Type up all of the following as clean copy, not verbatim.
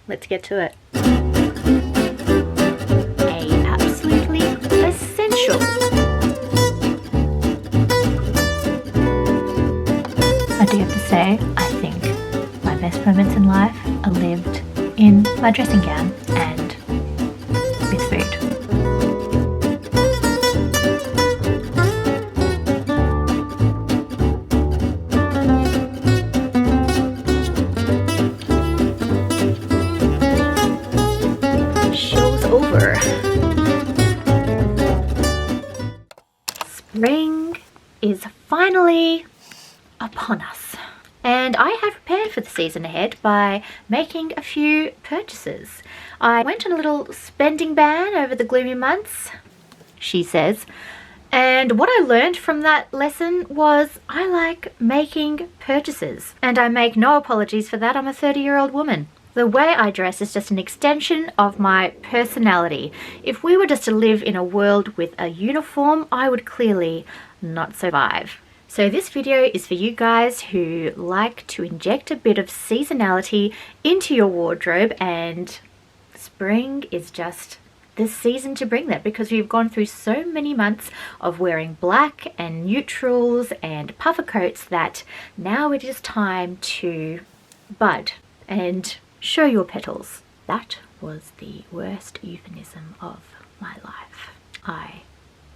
let's get to it. Absolutely essential. I do have to say, I think my best moments in life are lived in my dressing gown and with food. Show's over. Spring is finally upon us, and I have prepared for the season ahead by making a few purchases. I went on a little spending ban over the gloomy months, she says, and what I learned from that lesson was I like making purchases, and I make no apologies for that. I'm a 30-year-old woman. The way I dress is just an extension of my personality. If we were just to live in a world with a uniform, I would clearly not survive. So this video is for you guys who like to inject a bit of seasonality into your wardrobe, and spring is just the season to bring that, because we've gone through so many months of wearing black and neutrals and puffer coats that now it is time to bud and show your petals. That was the worst euphemism of my life. I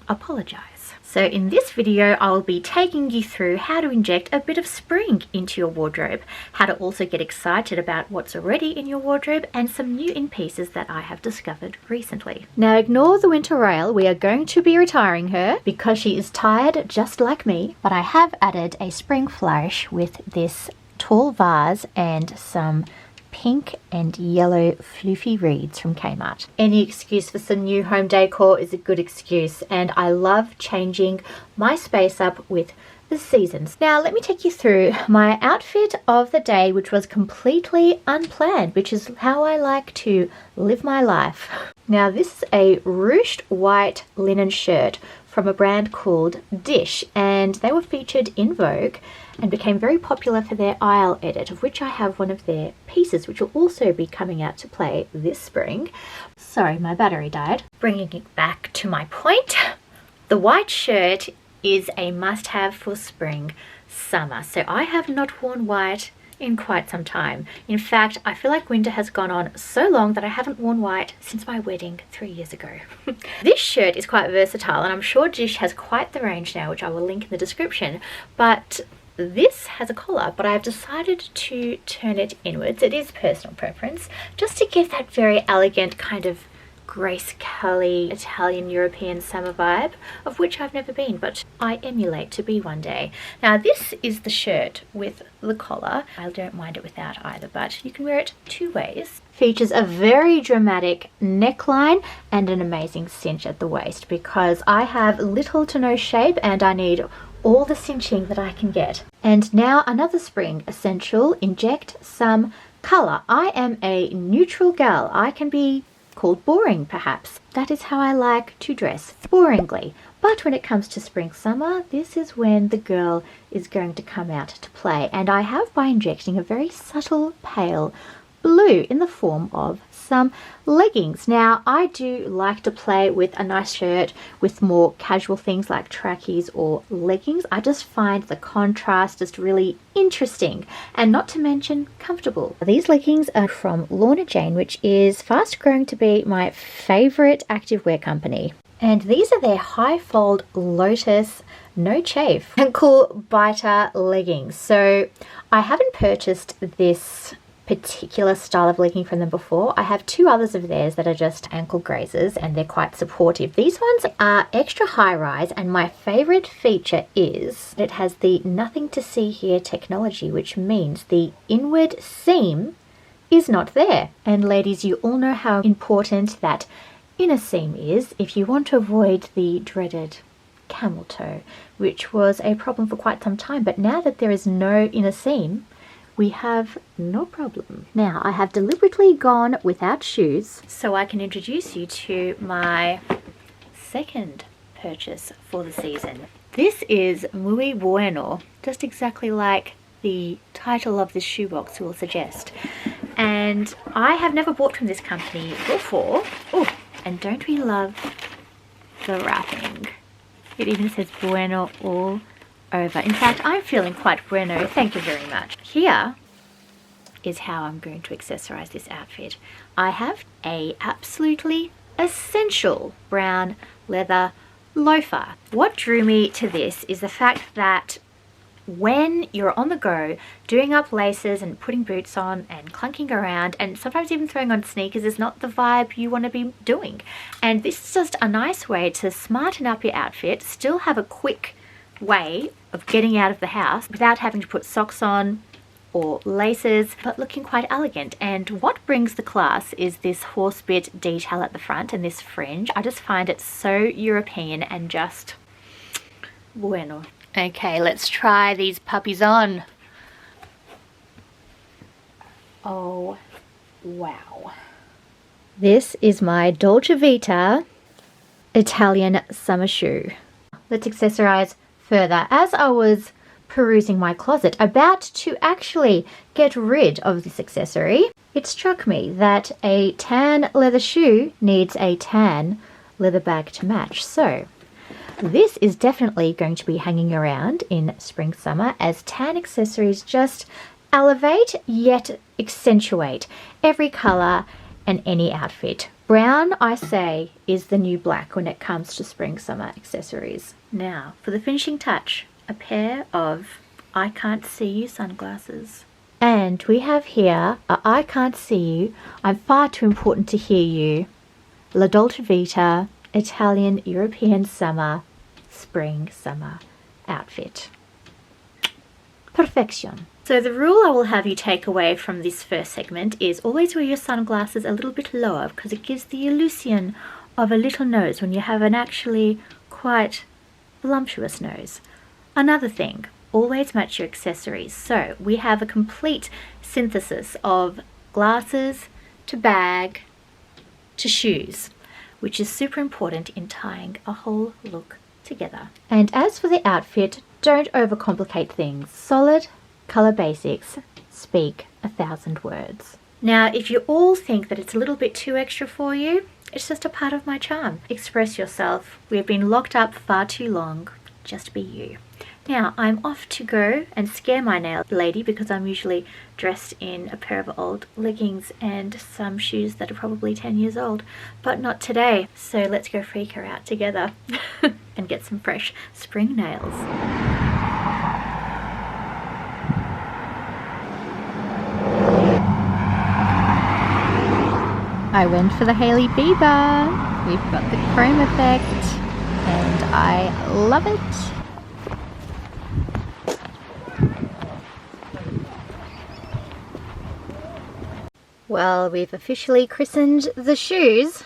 apologize. So in this video, I will be taking you through how to inject a bit of spring into your wardrobe, how to also get excited about what's already in your wardrobe, and some new in pieces that I have discovered recently. Now ignore the winter rail, we are going to be retiring her because she is tired just like me, but I have added a spring flourish with this tall vase and some pink and yellow floofy reeds from Kmart. Any excuse for some new home decor is a good excuse, and I love changing my space up with the seasons. Now let me take you through my outfit of the day, which was completely unplanned, which is how I like to live my life. Now this is a ruched white linen shirt from a brand called Dissh, and they were featured in Vogue and became very popular for their aisle edit, of which I have one of their pieces, which will also be coming out to play this spring. Sorry, my battery died. Bringing it back to my point, the white shirt is a must-have for spring, summer. So I have not worn white in quite some time. In fact, I feel like winter has gone on so long that I haven't worn white since my wedding 3 years ago. This shirt is quite versatile, and I'm sure Dissh has quite the range now, which I will link in the description, but this has a collar, but I've decided to turn it inwards. It is personal preference, just to give that very elegant kind of Grace Kelly Italian European summer vibe, of which I've never been, but I emulate to be one day. Now this is the shirt with the collar. I don't mind it without either, but you can wear it two ways. Features a very dramatic neckline and an amazing cinch at the waist, because I have little to no shape and I need all the cinching that I can get. And now another spring essential, inject some colour. I am a neutral gal. I can be called boring perhaps. That is how I like to dress, boringly. But when it comes to spring summer, this is when the girl is going to come out to play, and I have by injecting a very subtle pale blue in the form of some leggings. Now I do like to play with a nice shirt with more casual things like trackies or leggings. I just find the contrast just really interesting, and not to mention comfortable. These leggings are from Lorna, which is fast growing to be my favorite activewear company. And these are their high fold Lotus no chafe ankle biter leggings. So I haven't purchased this particular style of legging from them before. I have two others of theirs that are just ankle grazers, and they're quite supportive. These ones are extra high rise, and my favorite feature is it has the nothing to see here technology, which means the inward seam is not there. And ladies, you all know how important that inner seam is if you want to avoid the dreaded camel toe, which was a problem for quite some time. But now that there is no inner seam, we have no problem. Now I have deliberately gone without shoes so I can introduce you to my second purchase for the season. This is Muy Bueno, just exactly like the title of this shoebox will suggest. And I have never bought from this company before. Oh, and don't we love the wrapping? It even says Bueno all over. In fact, I'm feeling quite Bueno. Thank you very much. Here is how I'm going to accessorize this outfit. I have a absolutely essential brown leather loafer. What drew me to this is the fact that when you're on the go, doing up laces and putting boots on and clunking around and sometimes even throwing on sneakers is not the vibe you want to be doing. And this is just a nice way to smarten up your outfit, still have a quick way of getting out of the house without having to put socks on or laces, but looking quite elegant. And what brings the class is this horse bit detail at the front and this fringe. I just find it so European and just bueno. Okay, let's try these puppies on. Oh, wow. This is my Dolce Vita Italian summer shoe. Let's accessorize further. As I was perusing my closet, about to actually get rid of this accessory, it struck me that a tan leather shoe needs a tan leather bag to match. So this is definitely going to be hanging around in spring summer, as tan accessories just elevate yet accentuate every color and any outfit. Brown, I say, is the new black when it comes to spring summer accessories. Now for the finishing touch, a pair of I can't see you sunglasses. And we have here a I can't see you, I'm far too important to hear you, La Dolce Vita Italian European summer spring summer outfit. Perfection. So the rule I will have you take away from this first segment is always wear your sunglasses a little bit lower, because it gives the illusion of a little nose when you have an actually quite voluptuous nose. Another thing, always match your accessories. So we have a complete synthesis of glasses to bag to shoes, which is super important in tying a whole look together. And as for the outfit, don't overcomplicate things. Solid color basics speak 1,000 words. Now, if you all think that it's a little bit too extra for you, it's just a part of my charm. Express yourself. We have been locked up far too long. Just be you. Now, I'm off to go and scare my nail lady, because I'm usually dressed in a pair of old leggings and some shoes that are probably 10 years old, but not today. So let's go freak her out together and get some fresh spring nails. I went for the Hailey Bieber. We've got the chrome effect and I love it. Well, we've officially christened the shoes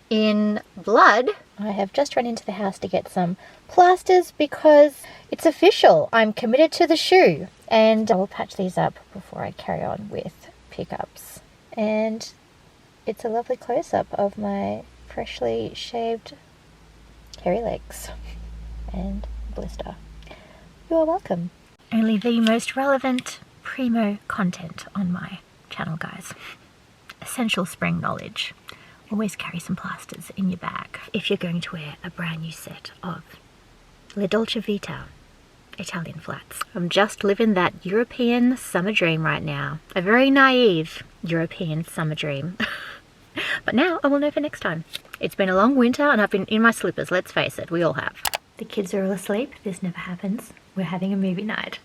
in blood. I have just run into the house to get some plasters because it's official. I'm committed to the shoe, and I will patch these up before I carry on with pickups. And it's a lovely close-up of my freshly shaved hairy legs and blister. You are welcome. Only the most relevant primo content on my channel, guys. Essential spring knowledge. Always carry some plasters in your bag if you're going to wear a brand new set of La Dolce Vita Italian flats. I'm just living that European summer dream right now. A very naive European summer dream. But now I will know for next time. It's been a long winter and I've been in my slippers, let's face it, we all have. The kids are all asleep. This never happens. We're having a movie night.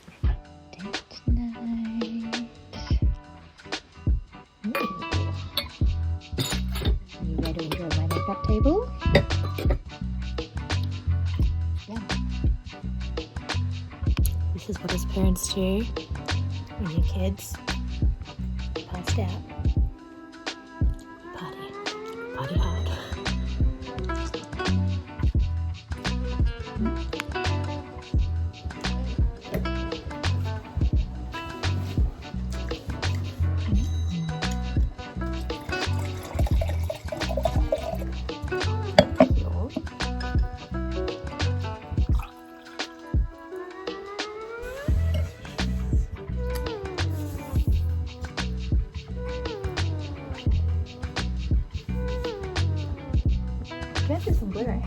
Date night. You ready to enjoy my makeup table? Yeah. This is what us parents do when your kids passed out. Party hard. Can I do some Bueno?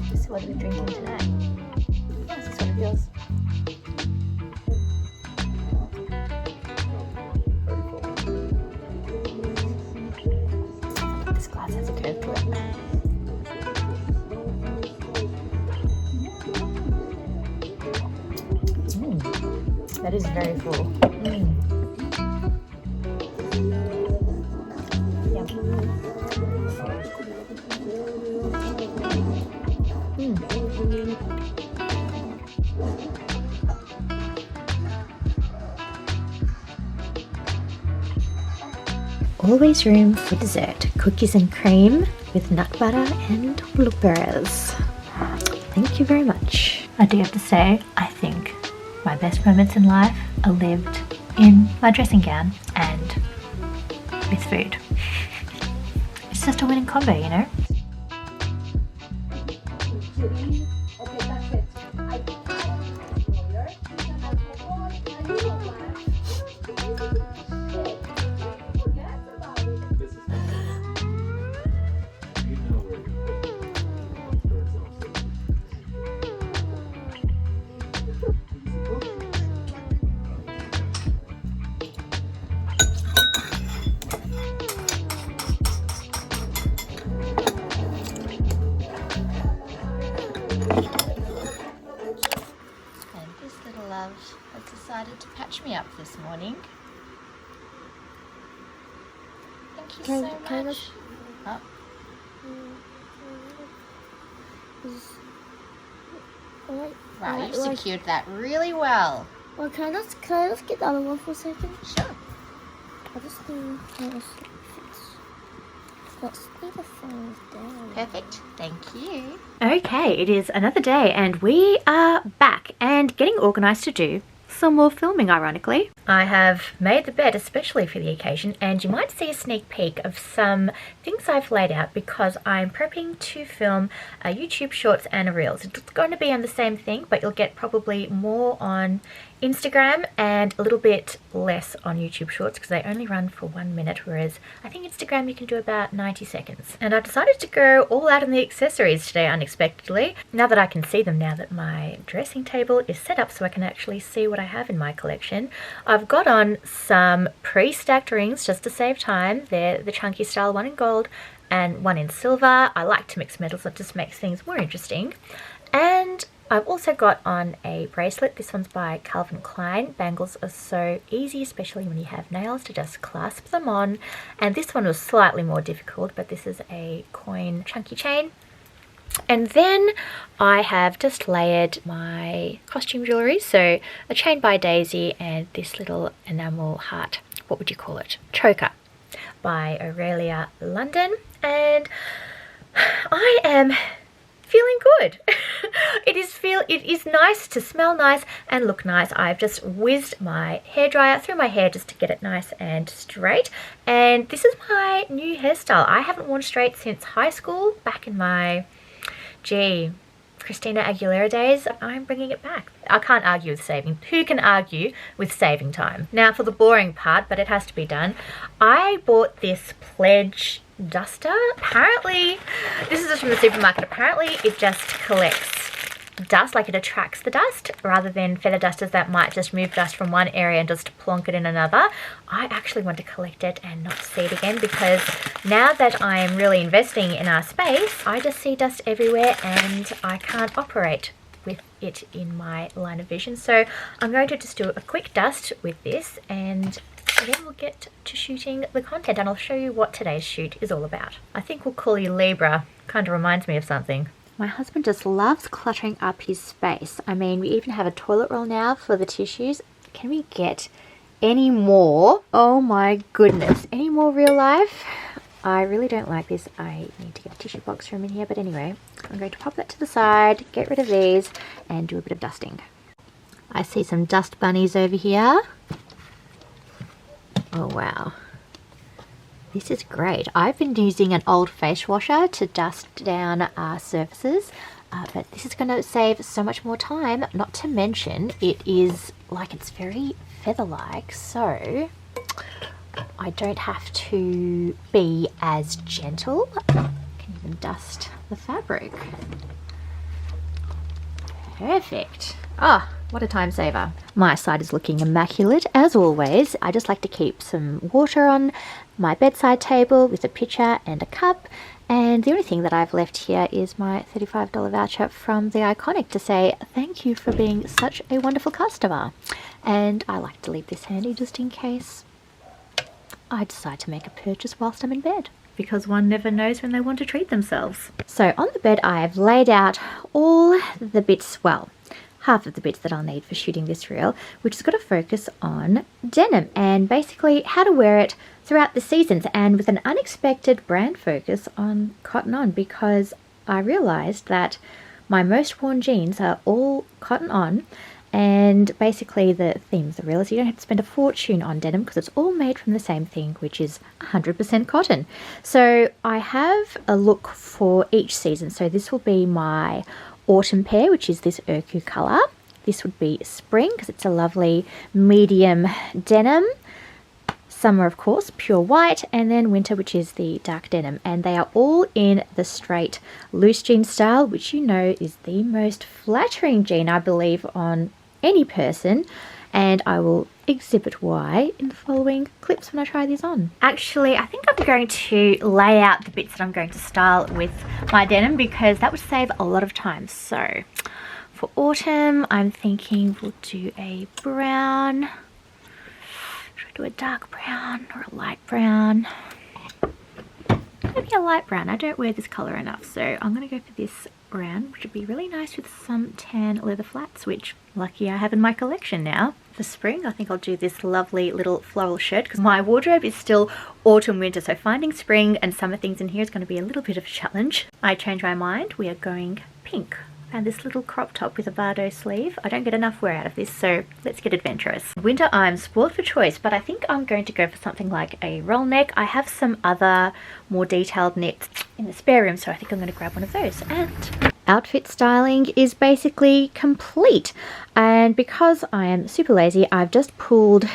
This is what we're drinking today. This is what it feels. This glass has a curve to it. That is very full. Yum. Always room for dessert. Cookies and cream with nut butter and blueberries. Thank you very much. I do have to say, I think my best moments in life are lived in my dressing gown and with food. It's just a winning combo, you know? Has decided to patch me up this morning. Thank you so much. Oh. Right, you've secured that really well. Well, can I just get the other one for a second? Sure. I'll just do this. Let's leave the phones down. Perfect. Thank you. Okay, it is another day and we are back and getting organised to do some more filming, ironically. I have made the bed especially for the occasion, and you might see a sneak peek of some things I've laid out because I'm prepping to film a YouTube shorts and a reels. It's going to be on the same thing, but you'll get probably more on Instagram and a little bit less on YouTube shorts because they only run for 1 minute, whereas I think Instagram you can do about 90 seconds. And I decided to go all out on the accessories today unexpectedly, now that I can see them, now that my dressing table is set up so I can actually see what I have in my collection. I've got on some pre-stacked rings just to save time. They're the chunky style, one in gold and one in silver. I like to mix metals, it just makes things more interesting. And I've also got on a bracelet. This one's by Calvin Klein. Bangles are so easy, especially when you have nails, to just clasp them on. And this one was slightly more difficult, but this is a coin chunky chain. And then I have just layered my costume jewellery. So a chain by Daisy and this little enamel heart, what would you call it? Choker by Aurelia London. And I am feeling good. It is nice to smell nice and look nice. I've just whizzed my hairdryer through my hair just to get it nice and straight. And this is my new hairstyle. I haven't worn straight since high school, back in my, Christina Aguilera days. I'm bringing it back. I can't argue with saving. Who can argue with saving time? Now for the boring part, but it has to be done. I bought this Pledge duster. Apparently, this is just from the supermarket. Apparently it just collects dust, like it attracts the dust, rather than feather dusters that might just move dust from one area and just plonk it in another. I actually want to collect it and not see it again, because now that I am really investing in our space, I just see dust everywhere and I can't operate with it in my line of vision. So I'm going to just do a quick dust with this, and then we'll get to shooting the content, and I'll show you what today's shoot is all about. I think we'll call you Libra. Kind of reminds me of something. My husband just loves cluttering up his space. I mean, we even have a toilet roll now for the tissues. Can we get any more? Oh my goodness. Any more real life? I really don't like this. I need to get a tissue box from in here, but anyway, I'm going to pop that to the side, get rid of these, and do a bit of dusting. I see some dust bunnies over here. Oh wow. This is great. I've been using an old face washer to dust down our surfaces, but this is going to save so much more time, not to mention it is like it's very feather-like, so I don't have to be as gentle. I can even dust the fabric. Perfect. Ah, what a time saver. My side is looking immaculate as always. I just like to keep some water on my bedside table with a pitcher and a cup. And the only thing that I've left here is my $35 voucher from The Iconic to say thank you for being such a wonderful customer. And I like to leave this handy just in case I decide to make a purchase whilst I'm in bed, because one never knows when they want to treat themselves. So on the bed I've laid out all the bits, well, half of the bits that I'll need for shooting this reel, which has got to focus on denim and basically how to wear it throughout the seasons, and with an unexpected brand focus on cotton on, because I realized that my most worn jeans are all cotton on. And basically the theme of the reel is you don't have to spend a fortune on denim because it's all made from the same thing, which is 100% cotton. So I have a look for each season. So this will be my autumn pair, which is this Urku colour. This would be spring because it's a lovely medium denim. Summer, of course, pure white, and then winter, which is the dark denim. And they are all in the straight loose jean style, which you know is the most flattering jean, I believe, on any person, and I will exhibit why in the following clips when I try these on. Actually, I think I'm going to lay out the bits that I'm going to style with my denim because that would save a lot of time. So for autumn, I'm thinking we'll do a brown. Should I do a dark brown or a light brown? Maybe a light brown. I don't wear this colour enough, so I'm going to go for this brown, which would be really nice with some tan leather flats, which lucky I have in my collection now. For spring, I think I'll do this lovely little floral shirt because my wardrobe is still autumn winter, so finding spring and summer things in here is going to be a little bit of a challenge. I changed my mind. We are going pink. And this little crop top with a Bardot sleeve. I don't get enough wear out of this, so let's get adventurous. Winter, I'm spoiled for choice, but I think I'm going to go for something like a roll neck. I have some other more detailed knits in the spare room, so I think I'm going to grab one of those. And outfit styling is basically complete. And because I am super lazy, I've just pulled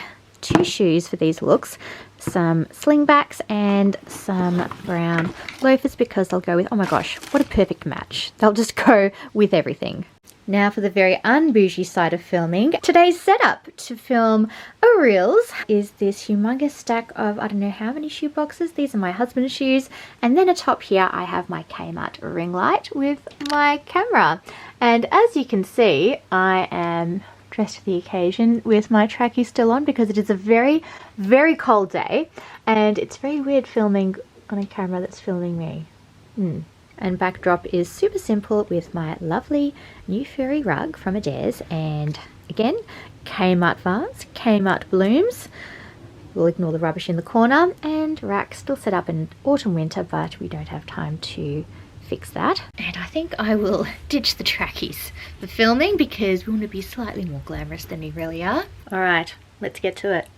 2 shoes for these looks. Some slingbacks and some brown loafers because they'll go with, oh my gosh, what a perfect match. They'll just go with everything. Now for the very unbougie side of filming. Today's setup to film a reels is this humongous stack of I don't know how many shoe boxes. These are my husband's shoes. And then atop here I have my Kmart ring light with my camera. And as you can see, I am dressed for the occasion with my trackie still on because it is a very, very cold day and it's very weird filming on a camera that's filming me. And backdrop is super simple with my lovely new furry rug from Adairs, and again Kmart vase, Kmart blooms. We'll ignore the rubbish in the corner, and rack still set up in autumn winter, but we don't have time to fix that. And I think I will ditch the trackies for filming because we want to be slightly more glamorous than we really are. Alright, let's get to it.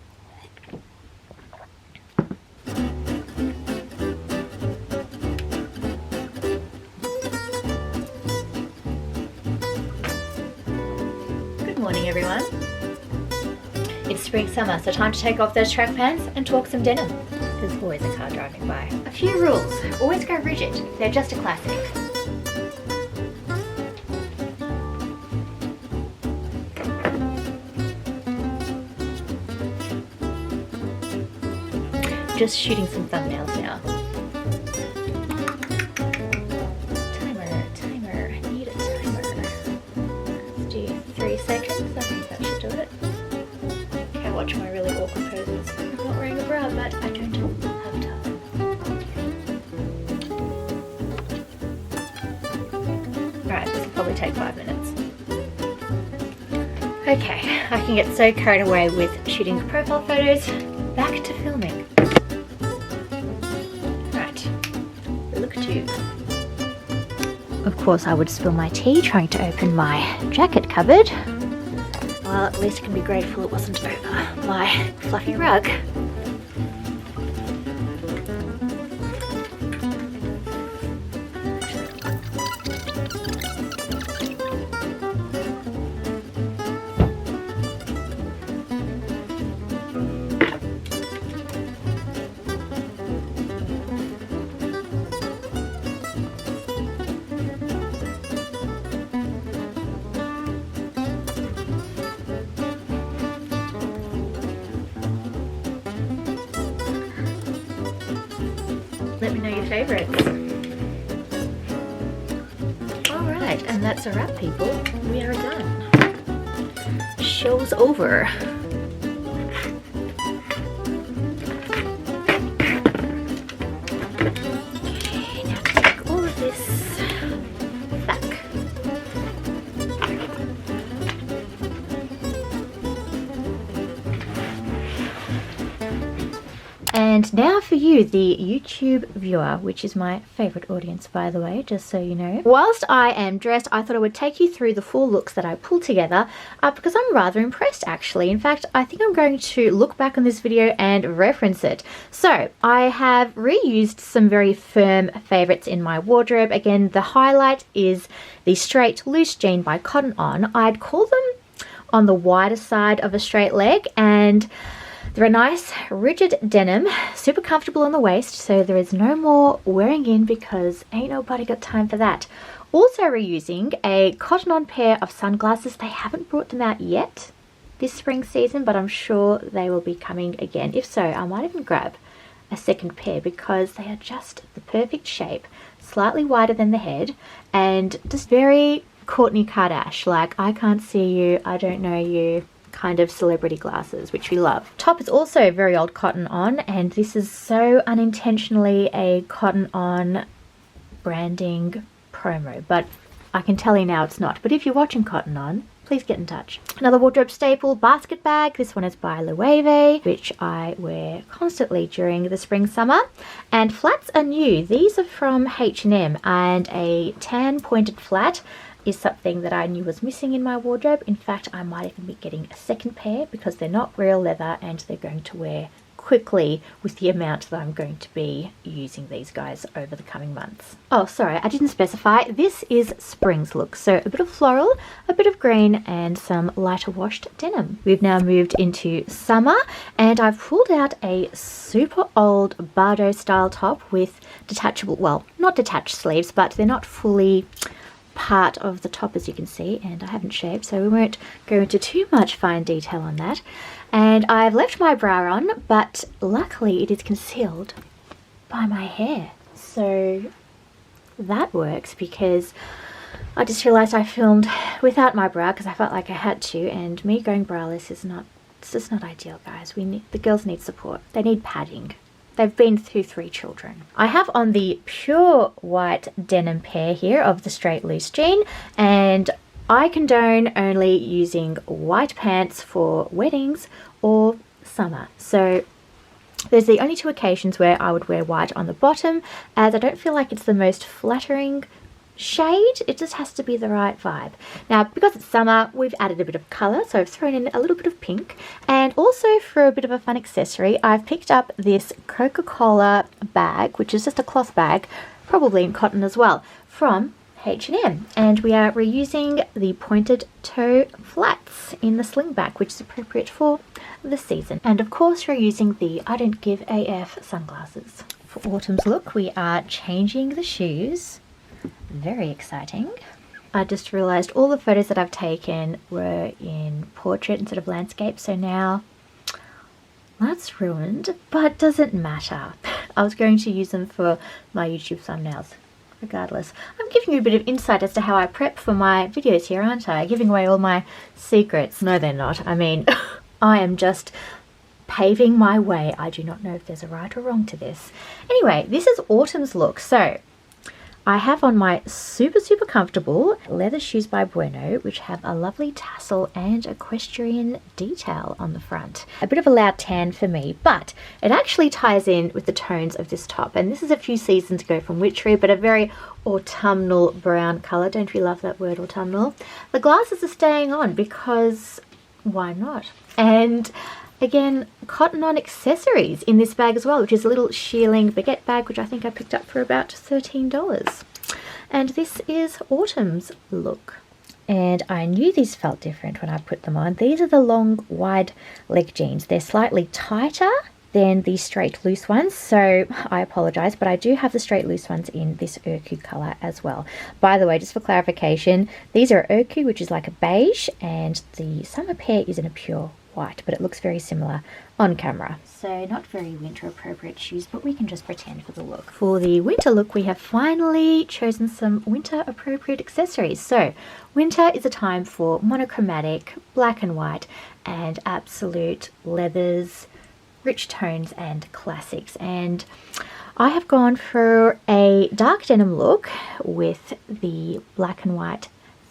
Good morning everyone. It's spring summer, so time to take off those track pants and talk some denim. There's always a car driving by. A few rules. Always go rigid. They're just a classic. Just shooting some thumbnails now. Timer. I need a timer. Let's do 3 seconds. I think that should do it. Okay, watch my really awkward poses. I'm not wearing a bra, but I don't have time. Alright, this will probably take 5 minutes. Okay, I can get so carried away with shooting profile photos. Back to filming. Right, look tube. Of course I would spill my tea trying to open my jacket cupboard. Well, at least I can be grateful it wasn't over my fluffy rug. Let me know your favourites. Alright, and that's a wrap, people. We are done. Show's over. Okay, now take all of this back. And now for you, the YouTube viewer, which is my favourite audience, by the way, just so you know. Whilst I am dressed, I thought I would take you through the 4 looks that I pulled together because I'm rather impressed, actually. In fact, I think I'm going to look back on this video and reference it. So, I have reused some very firm favourites in my wardrobe. Again, the highlight is the straight loose jean by Cottonon. I'd call them on the wider side of a straight leg, and they're a nice rigid denim, super comfortable on the waist, so there is no more wearing in because ain't nobody got time for that. Also reusing a cottonon pair of sunglasses. They haven't brought them out yet this spring season, but I'm sure they will be coming again. If so, I might even grab a second pair because they are just the perfect shape, slightly wider than the head, and just very Kourtney Kardashian, like I can't see you, I don't know you kind of celebrity glasses, which we love. Top is also very old Cottonon, and this is so unintentionally a Cottonon branding promo, but I can tell you now it's not. But if you're watching Cottonon, please get in touch. Another wardrobe staple, basket bag. This one is by Loewe, which I wear constantly during the spring summer. And flats are new. These are from H&M, and a tan pointed flat is something that I knew was missing in my wardrobe. In fact, I might even be getting a second pair because they're not real leather and they're going to wear quickly with the amount that I'm going to be using these guys over the coming months. Oh, sorry, I didn't specify. This is spring's look. So a bit of floral, a bit of green, and some lighter washed denim. We've now moved into summer, and I've pulled out a super old Bardot style top with detachable, well, not detached sleeves, but they're not fully part of the top, as you can see, and I haven't shaved, so we won't go into too much fine detail on that. And I've left my bra on, but luckily it is concealed by my hair, so that works because I just realized I filmed without my bra because I felt like I had to, and me going braless is not, it's just not ideal, guys. The girls need support. They need padding. They've been through 3 children. I have on the pure white denim pair here of the straight loose jean, and I condone only using white pants for weddings or summer. So there's the only 2 occasions where I would wear white on the bottom, as I don't feel like it's the most flattering shade. It just has to be the right vibe. Now, because it's summer, we've added a bit of colour, so I've thrown in a little bit of pink. And also, for a bit of a fun accessory, I've picked up this Coca-Cola bag, which is just a cloth bag, probably in cotton as well, from H&M. And we are reusing the pointed toe flats in the slingback, which is appropriate for the season. And of course, we're using the I Don't Give AF sunglasses. For autumn's look, we are changing the shoes. Very exciting. I just realized all the photos that I've taken were in portrait instead of landscape, so now that's ruined, but doesn't matter. I was going to use them for my YouTube thumbnails regardless. I'm giving you a bit of insight as to how I prep for my videos here, aren't I? Giving away all my secrets. No, they're not. I mean, I am just paving my way. I do not know if there's a right or wrong to this. Anyway, this is autumn's look. So I have on my super comfortable leather shoes by Bueno, which have a lovely tassel and equestrian detail on the front. A bit of a loud tan for me, but it actually ties in with the tones of this top. And this is a few seasons ago from Witchery, but a very autumnal brown colour. Don't we love that word, autumnal? The glasses are staying on because why not? And again, cottonon accessories in this bag as well, which is a little shearling baguette bag, which I think I picked up for about $13. And this is autumn's look. And I knew these felt different when I put them on. These are the long, wide leg jeans. They're slightly tighter than the straight loose ones, so I apologize, but I do have the straight loose ones in this Urku color as well. By the way, just for clarification, these are Urku, which is like a beige, and the summer pair is in a pure white, but it looks very similar on camera. So not very winter appropriate shoes, but we can just pretend for the look. For the winter look, we have finally chosen some winter appropriate accessories. So winter is a time for monochromatic, black and white, and absolute leathers, rich tones and classics. And I have gone for a dark denim look with the black and white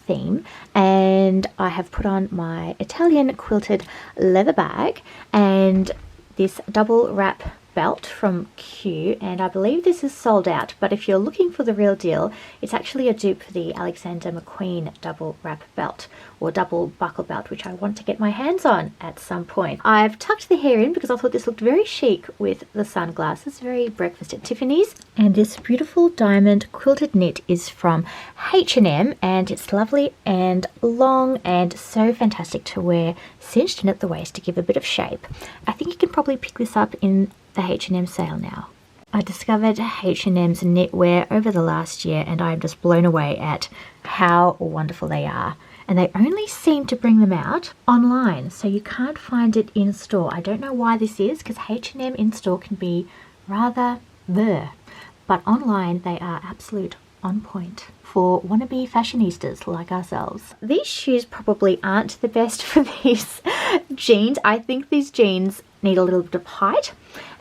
theme, and I have put on my Italian quilted leather bag and this double wrap belt from Q, and I believe this is sold out, but if you're looking for the real deal, it's actually a dupe for the Alexander McQueen double wrap belt or double buckle belt, which I want to get my hands on at some point. I've tucked the hair in because I thought this looked very chic with the sunglasses, very breakfast at Tiffany's. And this beautiful diamond quilted knit is from H&M, and it's lovely and long and so fantastic to wear cinched in at the waist to give a bit of shape. I think you can probably pick this up in the H&M sale now. I discovered H&M's knitwear over the last year, and I'm just blown away at how wonderful they are. And they only seem to bring them out online, so you can't find it in store. I don't know why this is, because H&M in store can be rather bleh, but online they are absolute on point for wannabe fashionistas like ourselves. These shoes probably aren't the best for these jeans. I think these jeans need a little bit of height,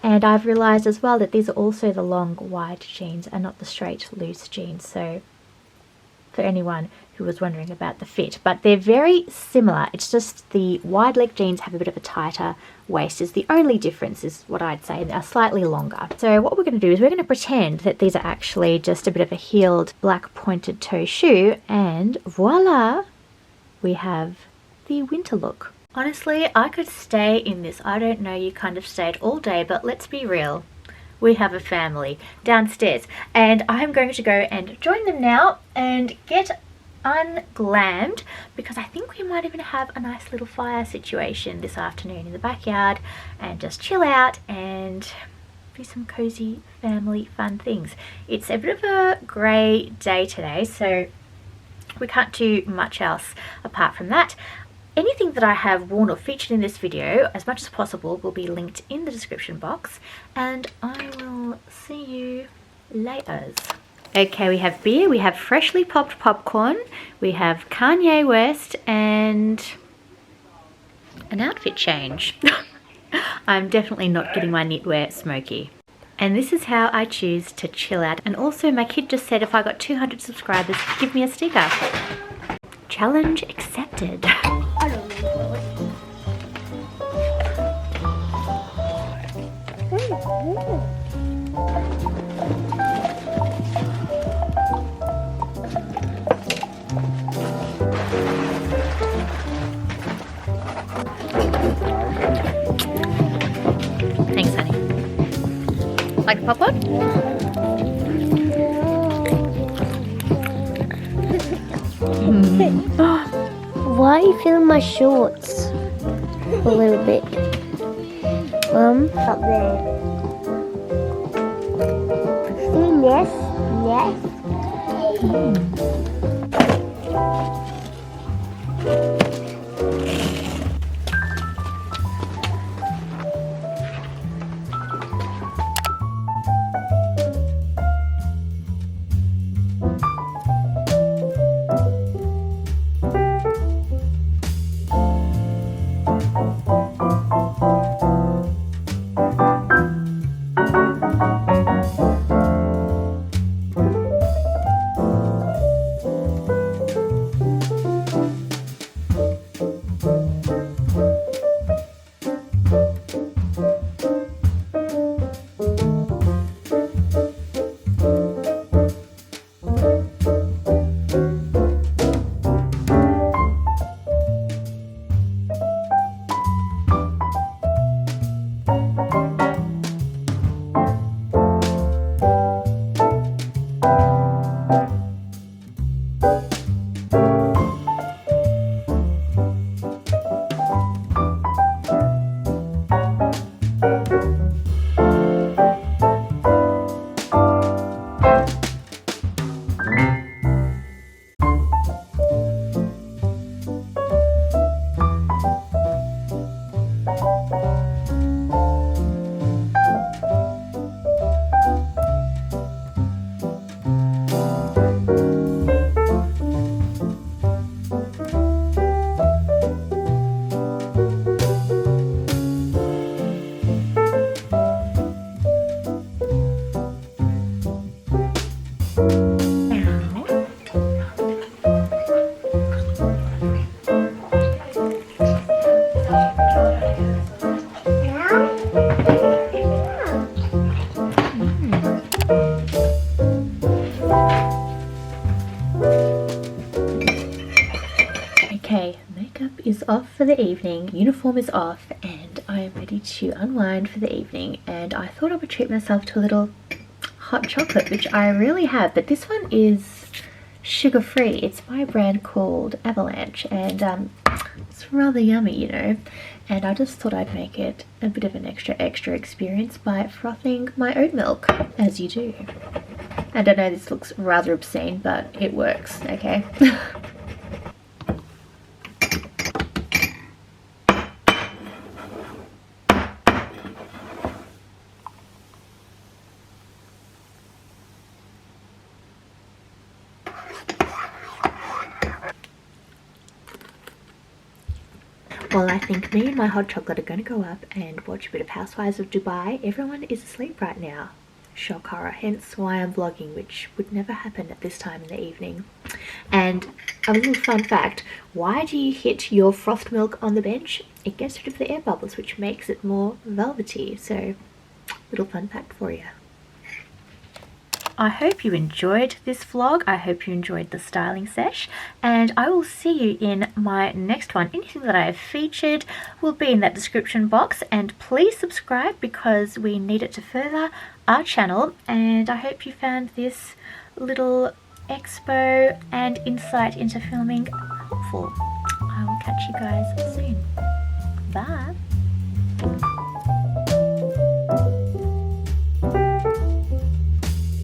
and I've realized as well that these are also the long wide jeans and not the straight loose jeans, so for anyone who was wondering about the fit, but they're very similar. It's just the wide leg jeans have a bit of a tighter waist is the only difference, is what I'd say. They're slightly longer. So what we're going to do is we're going to pretend that these are actually just a bit of a heeled black pointed toe shoe, and voila, we have the winter look. Honestly, I could stay in this. I don't know, you kind of stayed all day, but let's be real. We have a family downstairs, and I'm going to go and join them now and get unglammed, because I think we might even have a nice little fire situation this afternoon in the backyard and just chill out and do some cozy family fun things. It's a bit of a grey day today, so we can't do much else apart from that. Anything that I have worn or featured in this video, as much as possible, will be linked in the description box, and I will see you later. Okay, we have beer, we have freshly popped popcorn, we have Kanye West, and an outfit change. I'm definitely not getting my knitwear smoky. And this is how I choose to chill out. And also my kid just said if I got 200 subscribers, give me a sticker. Challenge accepted. I don't know. Thanks, honey. Like the popcorn? Why are you feeling my shorts? A little bit. Up there. See this? Yes. uniform is off and I am ready to unwind for the evening, and I thought I would treat myself to a little hot chocolate, which I really have, but this one is sugar free. It's by a brand called Avalanche, and it's rather yummy, you know, and I just thought I'd make it a bit of an extra experience by frothing my oat milk, as you do. And I know this looks rather obscene, but it works, okay? Well, I think me and my hot chocolate are going to go up and watch a bit of Housewives of Dubai. Everyone is asleep right now. Shock horror, hence why I'm vlogging, which would never happen at this time in the evening. And a little fun fact, why do you hit your frothed milk on the bench? It gets rid of the air bubbles, which makes it more velvety. So, little fun fact for you. I hope you enjoyed this vlog. I hope you enjoyed the styling sesh, and I will see you in my next one. Anything that I have featured will be in that description box, and please subscribe because we need it to further our channel. And I hope you found this little expo and insight into filming helpful. I will catch you guys soon. Bye.